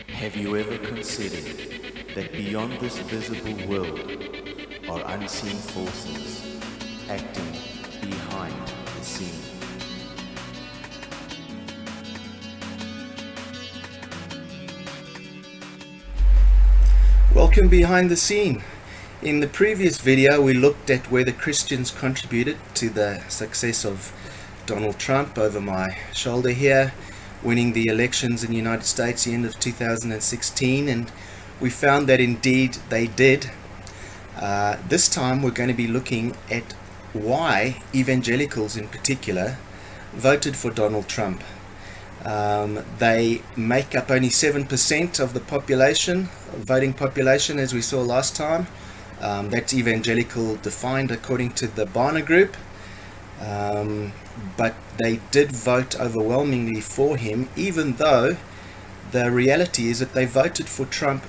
Have you ever considered that beyond this visible world are unseen forces acting behind the scene? Welcome behind the scene. In the previous video, we looked at where the Christians contributed to the success of Donald Trump over my shoulder here, winning the elections in the United States at the end of 2016, and we found that indeed they did. This time we're going to be looking at why evangelicals in particular voted for Donald Trump. They make up only 7% of the population, voting population, as we saw last time. That's evangelical defined according to the Barna Group. But they did vote overwhelmingly for him, even though the reality is that they voted for Trump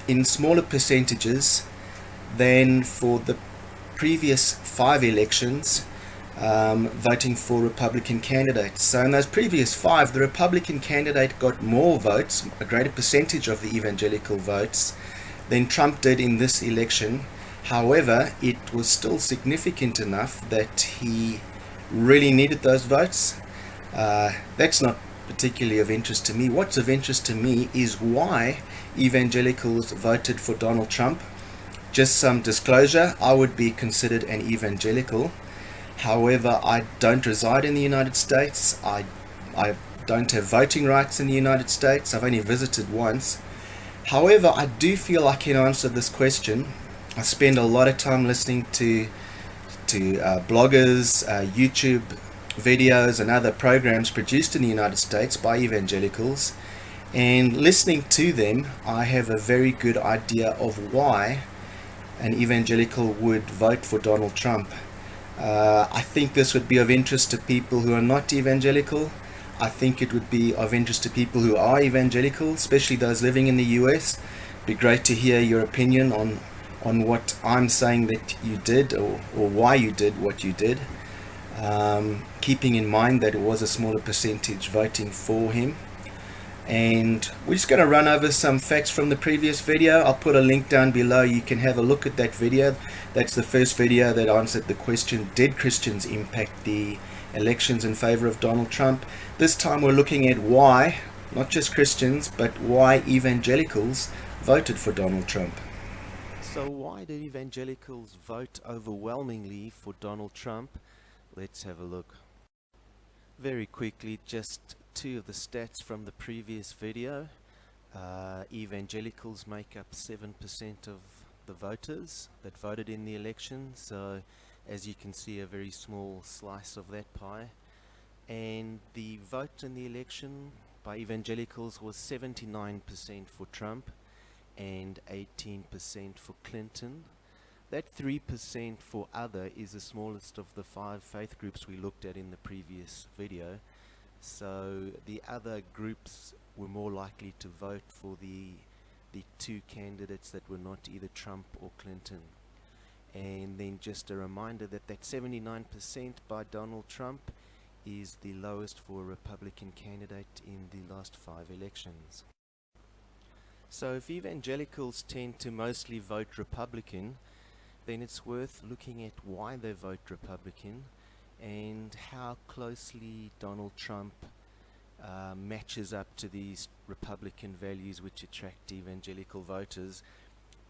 in smaller percentages than for the previous 5 elections, voting for Republican candidates. So in those previous 5, the Republican candidate got more votes, a greater percentage of the evangelical votes, than Trump did in this election. However, it was still significant enough that he really needed those votes. That's not particularly of interest to me. What's of interest to me is why evangelicals voted for Donald Trump. Just some disclosure, I would be considered an evangelical. However, I don't reside in the United States. I don't have voting rights in the United States. I've only visited once. However, I do feel I can answer this question. I spend a lot of time listening to bloggers, YouTube videos and other programs produced in the United States by evangelicals, and listening to them I have a very good idea of why an evangelical would vote for Donald Trump. I think this would be of interest to people who are not evangelical. I think it would be of interest to people who are evangelical, especially those living in the US. It'd be great to hear your opinion on what I'm saying that you did, or why you did what you did, keeping in mind that it was a smaller percentage voting for him. And we're just going to run over some facts from the previous video. I'll put a link down below. You can have a look at that video. That's the first video that answered the question, did Christians impact the elections in favor of Donald Trump? This time we're looking at why, not just Christians, but why evangelicals voted for Donald Trump. So why did evangelicals vote overwhelmingly for Donald Trump? Let's have a look. Very quickly, just 2 of the stats from the previous video. Evangelicals make up 7% of the voters that voted in the election, so as you can see, a very small slice of that pie. And the vote in the election by evangelicals was 79% for Trump and 18% for Clinton. That 3% for other is the smallest of the 5 faith groups we looked at in the previous video. So the other groups were more likely to vote for the 2 candidates that were not either Trump or Clinton. And then just a reminder that 79% by Donald Trump is the lowest for a Republican candidate in the last 5 elections. So if evangelicals tend to mostly vote Republican, then it's worth looking at why they vote Republican and how closely Donald Trump matches up to these Republican values which attract evangelical voters.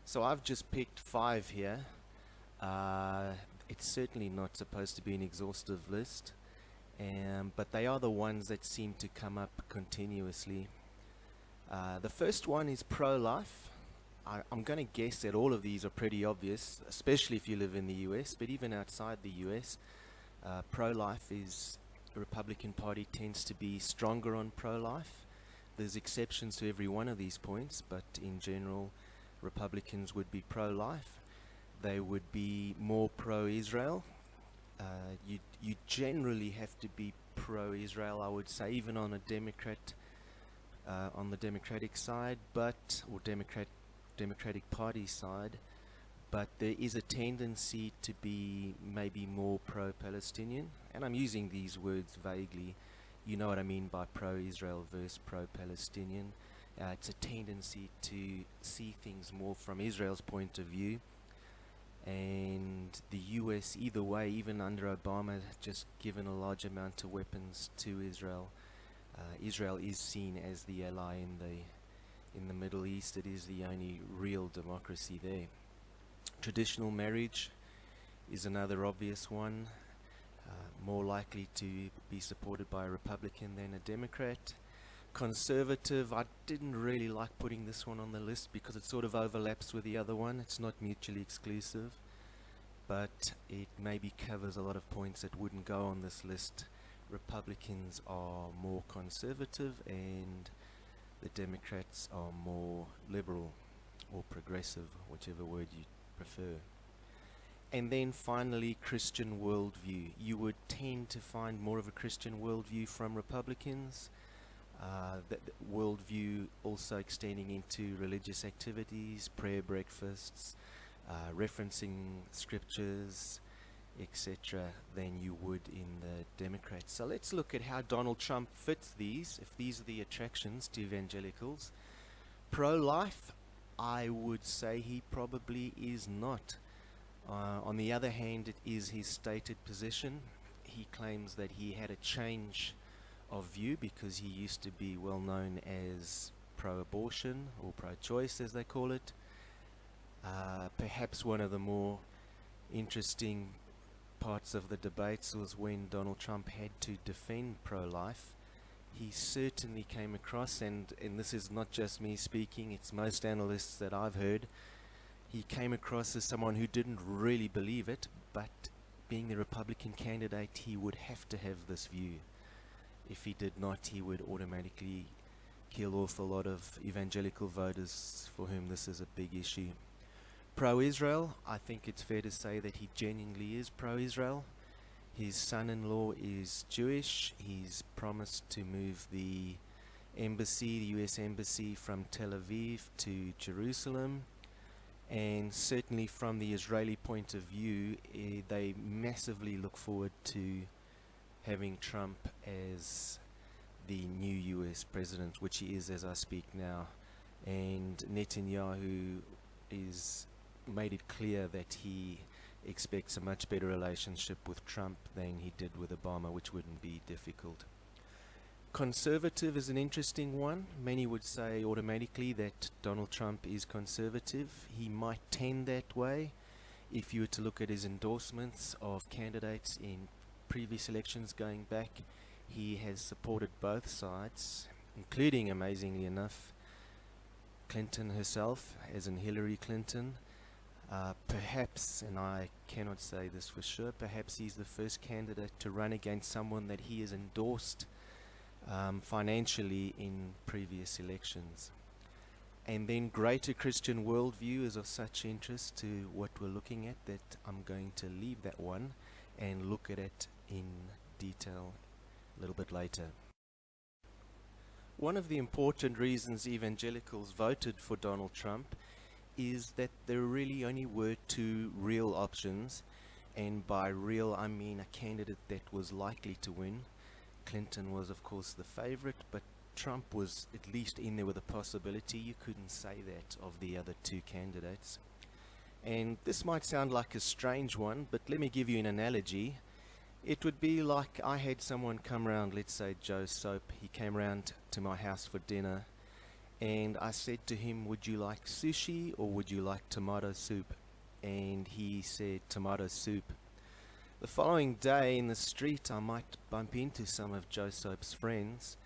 So I've just picked 5 here. It's certainly not supposed to be an exhaustive list, but they are the ones that seem to come up continuously. The first one is pro-life. I'm going to guess that all of these are pretty obvious, especially if you live in the US, but even outside the US, pro-life is, the Republican Party tends to be stronger on pro-life. There's exceptions to every one of these points, but in general, Republicans would be pro-life. They would be more pro-Israel. You generally have to be pro-Israel, I would say, even on a Democrat, on the Democratic side, or Democratic Party side, but there is a tendency to be maybe more pro-Palestinian, and I'm using these words vaguely. You know what I mean by pro-Israel versus pro-Palestinian. It's a tendency to see things more from Israel's point of view, and the US, either way, even under Obama, just given a large amount of weapons to Israel. Israel is seen as the ally in the Middle East. It is the only real democracy there. Traditional marriage is another obvious one, more likely to be supported by a Republican than a Democrat. Conservative, I didn't really like putting this one on the list because it sort of overlaps with the other one. It's not mutually exclusive, but it maybe covers a lot of points that wouldn't go on this list. Republicans are more conservative and the Democrats are more liberal or progressive, whichever word you prefer. And then finally, Christian worldview. You would tend to find more of a Christian worldview from Republicans. That worldview also extending into religious activities, prayer breakfasts, referencing scriptures, etc., than you would in the Democrats. So let's look at how Donald Trump fits these, if these are the attractions to evangelicals. Pro-life, I would say he probably is not. On the other hand, it is his stated position. He claims that he had a change of view because he used to be well known as pro-abortion or pro-choice, as they call it. Perhaps one of the more interesting parts of the debates was when Donald Trump had to defend pro-life. He certainly came across, and this is not just me speaking, it's most analysts that I've heard, he came across as someone who didn't really believe it, but being the Republican candidate, he would have to have this view. If he did not, he would automatically kill off a lot of evangelical voters for whom this is a big issue. Pro-Israel, I think it's fair to say that he genuinely is pro-Israel. His son-in-law is Jewish. He's promised to move the embassy, the US embassy, from Tel Aviv to Jerusalem. And certainly from the Israeli point of view, they massively look forward to having Trump as the new US president, which he is as I speak now. And Netanyahu is made it clear that he expects a much better relationship with Trump than he did with Obama, which wouldn't be difficult. Conservative is an interesting one. Many would say automatically that Donald Trump is conservative. He might tend that way. If you were to look at his endorsements of candidates in previous elections going back, he has supported both sides, including, amazingly enough, Clinton herself, as in Hillary Clinton. Perhaps, and I cannot say this for sure, perhaps he's the first candidate to run against someone that he has endorsed financially in previous elections. And then greater Christian worldview is of such interest to what we're looking at that I'm going to leave that one and look at it in detail a little bit later. One of the important reasons evangelicals voted for Donald Trump is that there really only were two real options, and by real I mean a candidate that was likely to win. Clinton was of course the favorite, but Trump was at least in there with a possibility. You couldn't say that of the other two candidates. And this might sound like a strange one, but let me give you an analogy. It would be like I had someone come around, let's say Joe Soap. He came around to my house for dinner, and I said to him, would you like sushi or would you like tomato soup? And he said tomato soup. The following day in the street, I might bump into some of Joe Soap's friends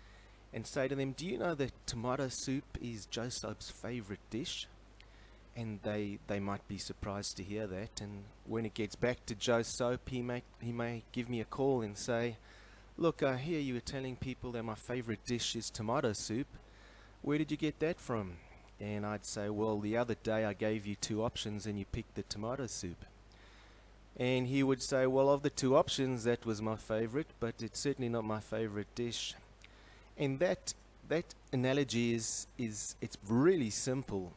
and say to them, do you know that tomato soup is Joe Soap's favorite dish? And they might be surprised to hear that, and when it gets back to Joe Soap, he may give me a call and say, look, I hear you were telling people that my favorite dish is tomato soup. Where did you get that from? And I'd say, well, the other day I gave you two options and you picked the tomato soup. And he would say, well, of the two options, that was my favorite, but it's certainly not my favorite dish. And that analogy is it's really simple,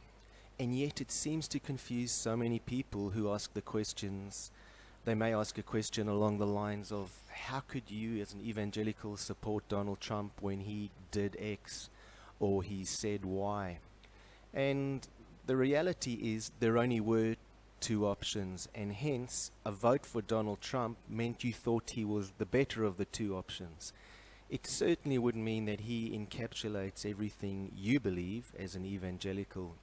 and yet it seems to confuse so many people who ask the questions. They may ask a question along the lines of, how could you as an evangelical support Donald Trump when he did X? or he said why. And the reality is there only were two options, and hence a vote for Donald Trump meant you thought he was the better of the two options. It certainly would mean that he encapsulates everything you believe as an evangelical.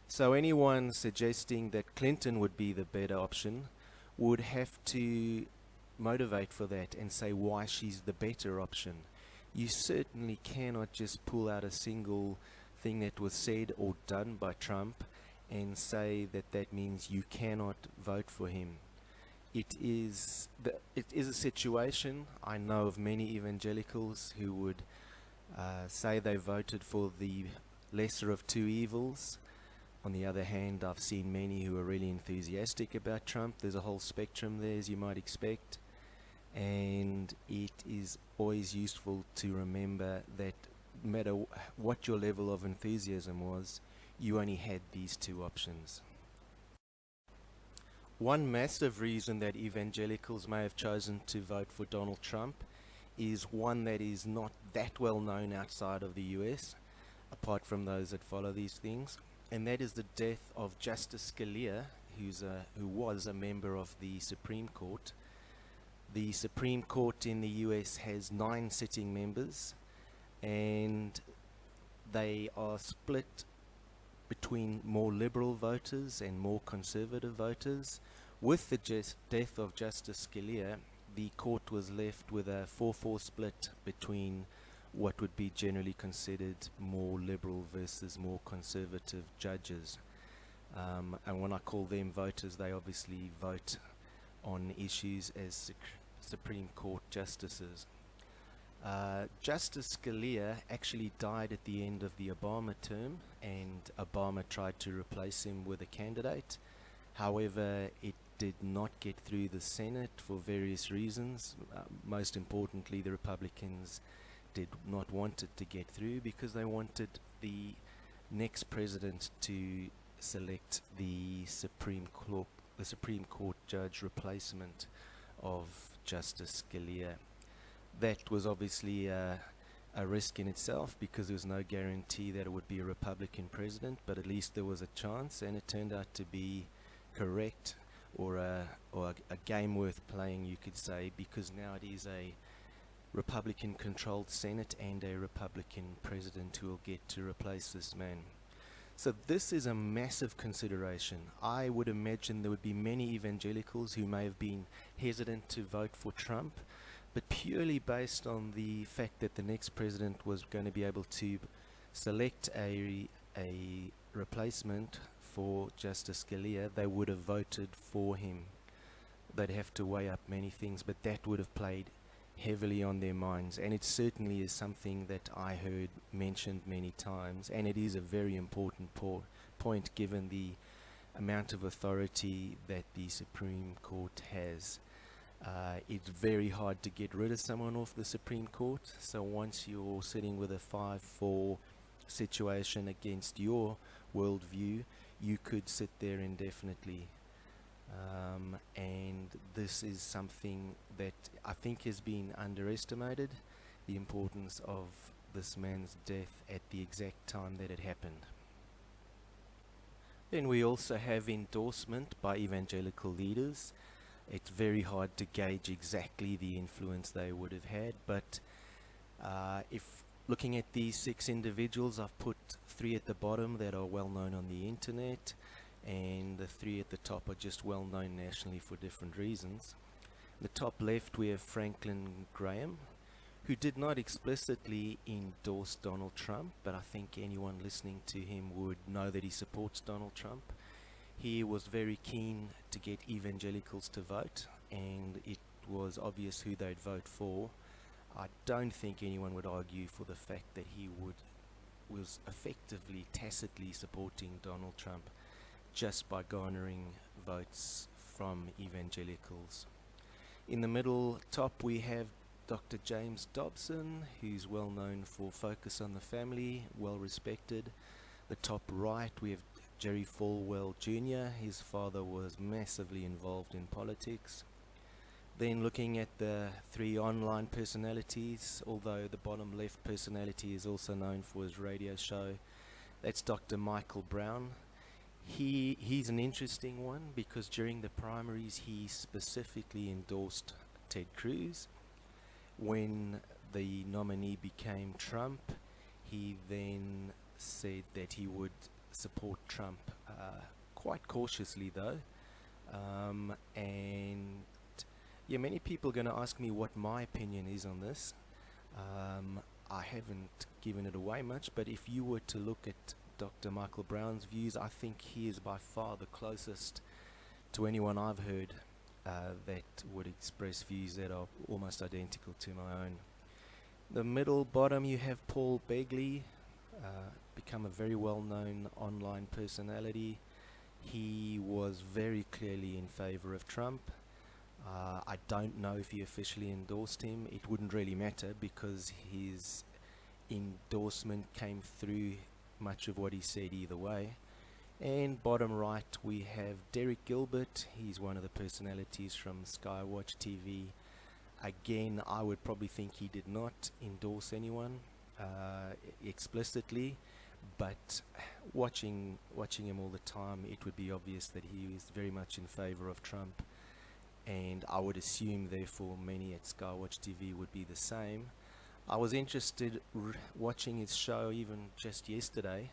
So anyone suggesting that Clinton would be the better option would have to motivate for that and say why she's the better option. You certainly cannot just pull out a single thing that was said or done by Trump and say that that means you cannot vote for him. It is a situation, I know of many evangelicals who would say they voted for the lesser of two evils. On the other hand, I've seen many who are really enthusiastic about Trump. There's a whole spectrum there, as you might expect. And it is always useful to remember that no matter what your level of enthusiasm was, you only had these two options. One massive reason that evangelicals may have chosen to vote for Donald Trump is one that is not that well known outside of the US, apart from those that follow these things, and that is the death of Justice Scalia, who was a member of the Supreme Court. The Supreme Court in the US has 9 sitting members, and they are split between more liberal voters and more conservative voters. With the death of Justice Scalia, the court was left with a 4-4 split between what would be generally considered more liberal versus more conservative judges. And when I call them voters, they obviously vote on issues as Supreme Court justices. Justice Scalia actually died at the end of the Obama term, and Obama tried to replace him with a candidate. However, it did not get through the Senate for various reasons. Most importantly, the Republicans did not want it to get through because they wanted the next president to select the Supreme Court judge replacement of Justice Scalia. That was obviously a risk in itself because there was no guarantee that it would be a Republican president, but at least there was a chance, and it turned out to be correct, or a game worth playing, you could say, because now it is a Republican-controlled Senate and a Republican president who will get to replace this man. So this is a massive consideration. I would imagine there would be many evangelicals who may have been hesitant to vote for Trump, but purely based on the fact that the next president was going to be able to select a replacement for Justice Scalia, they would have voted for him. They'd have to weigh up many things, but that would have played heavily on their minds, and it certainly is something that I heard mentioned many times, and it is a very important point given the amount of authority that the Supreme Court has. It's very hard to get rid of someone off the Supreme Court, so once you're sitting with a 5-4 situation against your worldview, you could sit there indefinitely. And this is something that I think has been underestimated, the importance of this man's death at the exact time that it happened. Then we also have endorsement by evangelical leaders. It's very hard to gauge exactly the influence they would have had, but if looking at these 6 individuals, I've put 3 at the bottom that are well known on the internet, and the 3 at the top are just well known nationally for different reasons. In the top left we have Franklin Graham, who did not explicitly endorse Donald Trump, but I think anyone listening to him would know that he supports Donald Trump. He was very keen to get evangelicals to vote, and it was obvious who they'd vote for. I don't think anyone would argue for the fact that he was effectively tacitly supporting Donald Trump just by garnering votes from evangelicals. In the middle top we have Dr. James Dobson, who's well known for Focus on the Family, well respected. The top right we have Jerry Falwell Jr. His father was massively involved in politics. Then looking at the 3 online personalities, although the bottom left personality is also known for his radio show, that's Dr. Michael Brown. He's an interesting one because during the primaries he specifically endorsed Ted Cruz. When the nominee became Trump, he then said that he would support Trump, quite cautiously though. And yeah, many people are going to ask me what my opinion is on this. I haven't given it away much, but if you were to look at Dr. Michael Brown's views, I think he is by far the closest to anyone I've heard that would express views that are almost identical to my own. The middle bottom you have Paul Begley, become a very well-known online personality. He was very clearly in favor of Trump. I don't know if he officially endorsed him. It wouldn't really matter because his endorsement came through much of what he said either way. And bottom right we have Derek Gilbert. He's one of the personalities from Skywatch TV. Again, I would probably think he did not endorse anyone explicitly, but watching him all the time, it would be obvious that he is very much in favor of Trump. And I would assume therefore many at Skywatch TV would be the same. I was interested watching his show even just yesterday,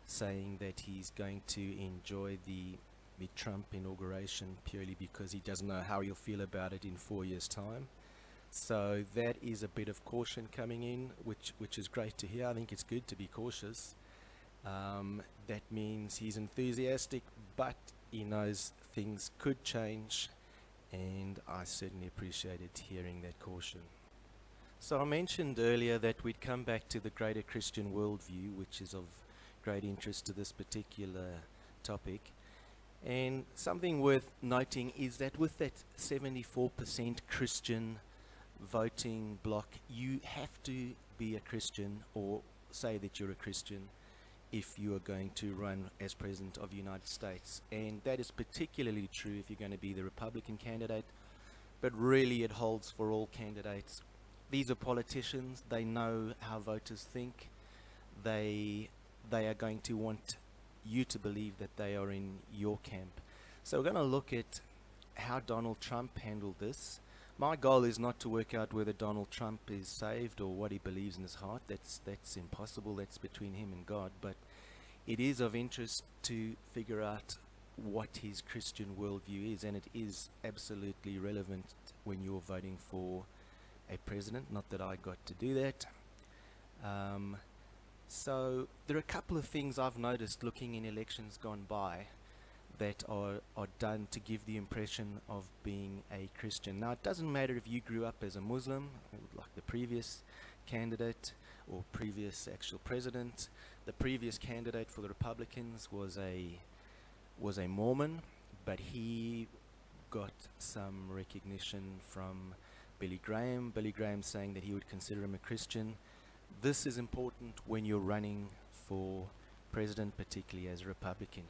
saying that he's going to enjoy the Trump inauguration purely because he doesn't know how he'll feel about it in 4 years' time. So that is a bit of caution coming in, which is great to hear. I think it's good to be cautious. That means he's enthusiastic, but he knows things could change, and I certainly appreciated hearing that caution. So I mentioned earlier that we'd come back to the greater Christian worldview, which is of great interest to this particular topic. And something worth noting is that with that 74% Christian voting block, you have to be a Christian or say that you're a Christian if you are going to run as President of the United States. And that is particularly true if you're going to be the Republican candidate, but really it holds for all candidates. These are politicians. They know how voters think. They are going to want you to believe that they are in your camp. So we're going to look at how Donald Trump handled this. My goal is not to work out whether Donald Trump is saved or what he believes in his heart. That's impossible. That's between him and God. But it is of interest to figure out what his Christian worldview is, and it is absolutely relevant when you're voting for a president. Not that I got to do that. So there are a couple of things I've noticed looking in elections gone by that are done to give the impression of being a Christian. Now, it doesn't matter if you grew up as a Muslim, like the previous candidate or previous actual president. The previous candidate for the Republicans was a Mormon, but he got some recognition from Billy Graham. Billy Graham saying that he would consider him a Christian. This is important when you're running for president, particularly as a Republican.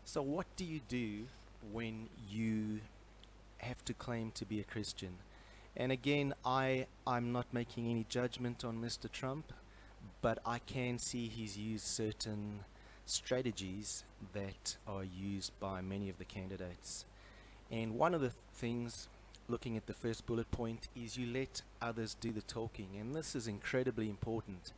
So what do you do when you have to claim to be a Christian? And again, I'm not making any judgment on Mr. Trump, but I can see he's used certain strategies that are used by many of the candidates. And one of the things, looking at the first bullet point, is you let others do the talking. And this is incredibly important.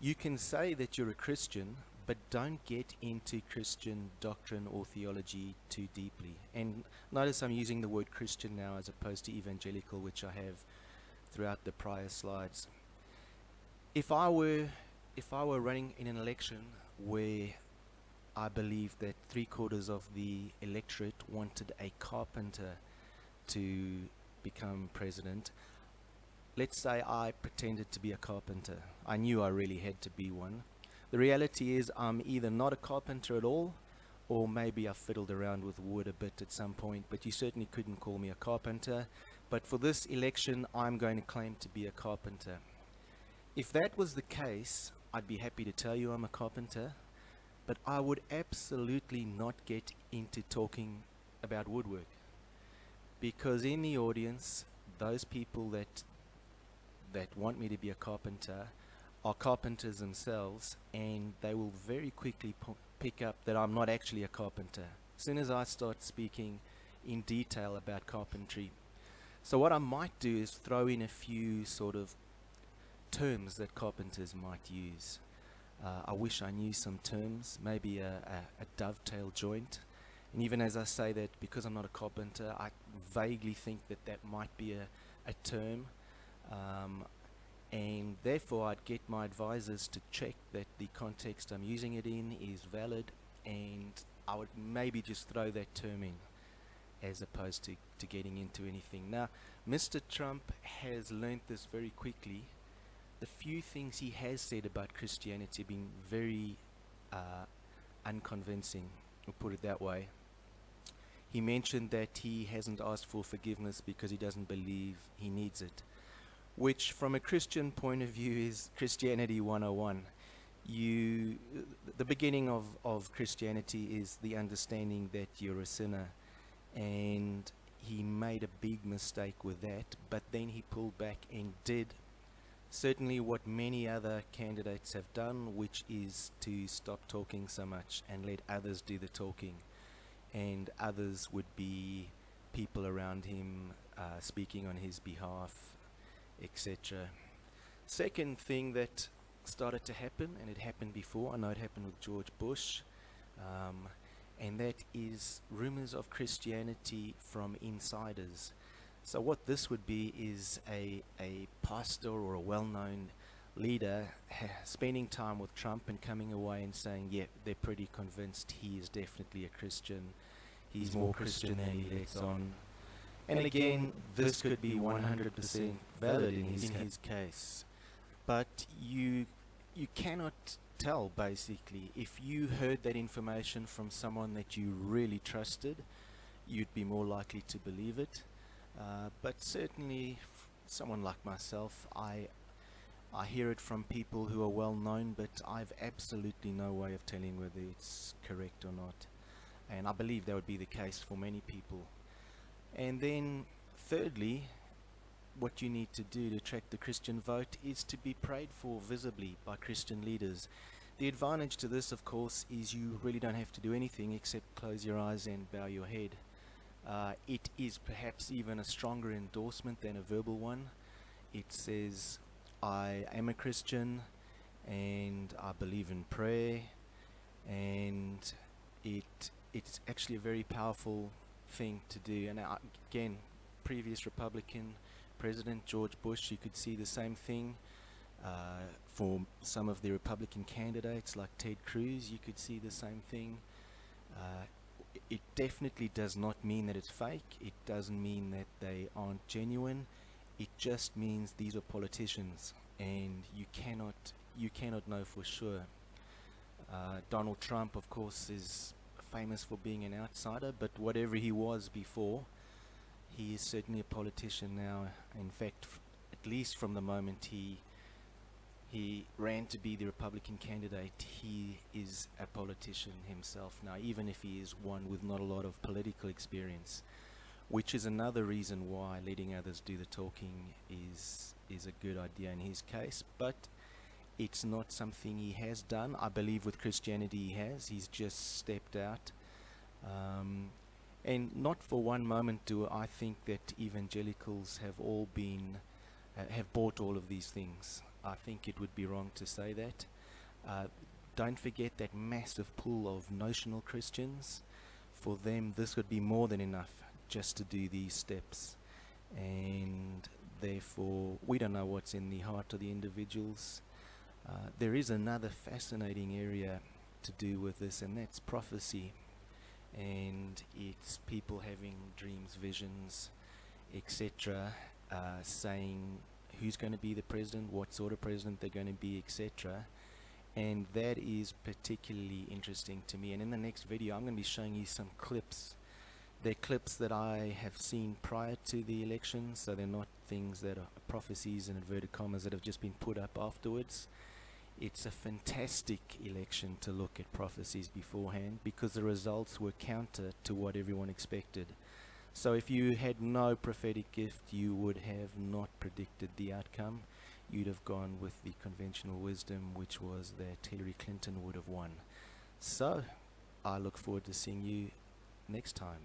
You can say that you're a Christian, but don't get into Christian doctrine or theology too deeply. And notice I'm using the word Christian now as opposed to evangelical, which I have throughout the prior slides. If I were running in an election where I believe that 3/4 of the electorate wanted a carpenter to become president, let's say I pretended to be a carpenter. I knew I really had to be one. The reality is I'm either not a carpenter at all, or maybe I fiddled around with wood a bit at some point, but you certainly couldn't call me a carpenter. But for this election, I'm going to claim to be a carpenter. If that was the case, I'd be happy to tell you I'm a carpenter, but I would absolutely not get into talking about woodwork. because in the audience, those people that want me to be a carpenter are carpenters themselves, and they will very quickly pick up that I'm not actually a carpenter as soon as I start speaking in detail about carpentry. So what I might do is throw in a few sort of terms that carpenters might use. I wish I knew some terms, maybe a dovetail joint. And even as I say that, because I'm not a carpenter, I vaguely think that might be a term. And therefore I'd get my advisors to check that the context I'm using it in is valid, and I would maybe just throw that term in as opposed to getting into anything. Now, Mr. Trump has learnt this very quickly. The few things he has said about Christianity have been very unconvincing, we'll put it that way. He mentioned that he hasn't asked for forgiveness because he doesn't believe he needs it, which from a Christian point of view is Christianity 101. The beginning of Christianity is the understanding that you're a sinner, and he made a big mistake with that, but then he pulled back and did certainly what many other candidates have done, which is to stop talking so much and let others do the talking, and others would be people around him speaking on his behalf, etc. Second thing that started to happen, and it happened before, I know it happened with George Bush, and that is rumors of Christianity from insiders. So what this would be is a pastor or a well-known leader spending time with Trump and coming away and saying, yeah, they're pretty convinced he is definitely a Christian. He's more Christian than he lets on. And again, this could be 100% valid in his case. But you cannot tell, basically. If you heard that information from someone that you really trusted, you'd be more likely to believe it. But certainly, someone like myself, I hear it from people who are well known, but I've absolutely no way of telling whether it's correct or not. And I believe that would be the case for many people. And then, thirdly, what you need to do to attract the Christian vote is to be prayed for visibly by Christian leaders. The advantage to this, of course, is you really don't have to do anything except close your eyes and bow your head. It is perhaps even a stronger endorsement than a verbal one. It says, I am a Christian and I believe in prayer, and it's actually a very powerful thing to do. And again, previous Republican President George Bush, you could see the same thing. For some of the Republican candidates like Ted Cruz, you could see the same thing. It definitely does not mean that it's fake. It doesn't mean that they aren't genuine. It just means these are politicians, and you cannot know for sure. Donald Trump, of course, is famous for being an outsider, but whatever he was before, he is certainly a politician now. In fact, at least from the moment he ran to be the Republican candidate, he is a politician himself now, even if he is one with not a lot of political experience, which is another reason why letting others do the talking is a good idea in his case. But it's not something he has done. I believe with Christianity he has. He's just stepped out. And not for one moment do I think that evangelicals have all been have bought all of these things. I think it would be wrong to say that. Don't forget that massive pool of notional Christians. For them, this would be more than enough just to do these steps. And therefore, we don't know what's in the heart of the individuals. There is another fascinating area to do with this, and that's prophecy. And it's people having dreams, visions, etc., saying who's going to be the president, what sort of president they're going to be, etc. And that is particularly interesting to me. And in the next video, I'm going to be showing you some clips. They're clips that I have seen prior to the election, so they're not things that are prophecies in inverted commas that have just been put up afterwards. It's a fantastic election to look at prophecies beforehand, because the results were counter to what everyone expected. So if you had no prophetic gift, you would have not predicted the outcome. You'd have gone with the conventional wisdom, which was that Hillary Clinton would have won. So I look forward to seeing you next time.